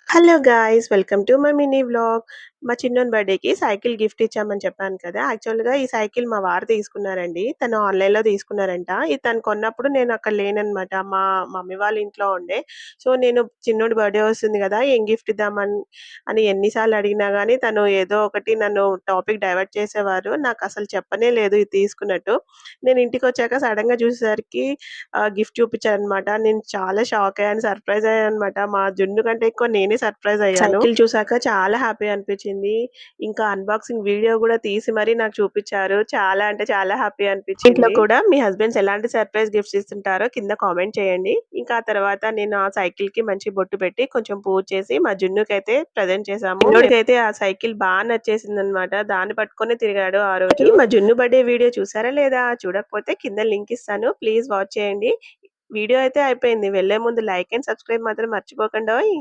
Hello guys! Welcome to my mini vlog. మా చిన్నోని బర్త్‌డేకి cycle gift ఇచ్చామని చెప్పాను కదా! యాక్చువల్‌గా ఈ సైకిల్ మా వారు తీసుకున్నారండి. తను ఆన్‌లైన్‌లో తీసుకున్నారంట. ఇది తను కొన్నప్పుడు నేను అక్కడ లేననమాట. మా మమ్మీ వాళ్ళ ఇంట్లో ఉండే. సో, నేను చిన్నోడి బర్త్‌డే వస్తుంది గదా! ఏం గిఫ్ట్ అని ఎన్ని సార్లు అడిగినా గానీ తను ఏదో ఒకటి నన్ను టాపిక్ డైవర్ట్ చేసేవారు. నాకసలు చెప్పనే లేదు ఇది తీసుకున్నట్టు. నేను ఇంటికొచ్చాక సడెన్‌గా చూసేసరికి గిఫ్ట్ చూపించారనమాట. నేను చాలా షాక్ అయ్యాను. సర్ప్రైజ్ అయ్యాననమాట. మా జున్ను కంటే ఎక్కువ నేనే సర్ప్రైజ్ అయ్యాను. సైకిల్ చూసాక చాలా హ్యాపీ అనిపించింది. ఇంకా అన్బాక్సింగ్ వీడియో గూడా తీసి మరీ నాకు చూపించారు. చాలా అంటే చాలా హ్యాపీ అనిపించింది. ఇంట్లో కూడా మీ హస్బెండ్స్ ఎలాంటి సర్ప్రైజ్ గిఫ్ట్స్ ఇస్తుంటారో కింద కామెంట్ చేయండి. ఇంకా ఆ తర్వాత నేను ఆ సైకిల్‌కి మంచి బొట్టు పెట్టి కొంచెం పూజ చేసి మా జున్నుకైతే ప్రెజెంట్ చేశాము. చిన్నోడికైతే ఆ సైకిల్ నచ్చేసిందనమాట. దాన్ని పట్టుకొనే తిరిగాడు ఆ రోజు. మా జున్ను బర్త్‌డే వీడియో చూసారా లేదా? చూడకపోతే కింద లింక్ ఇస్తాను. ప్లీజ్ వాచ్ చేయండి. వీడియో అయితే అయిపోయింది. వెళ్ళే ముందు లైక్ అండ్ సబ్స్క్రైబ్ మాత్రం మర్చిపోకండోయ్.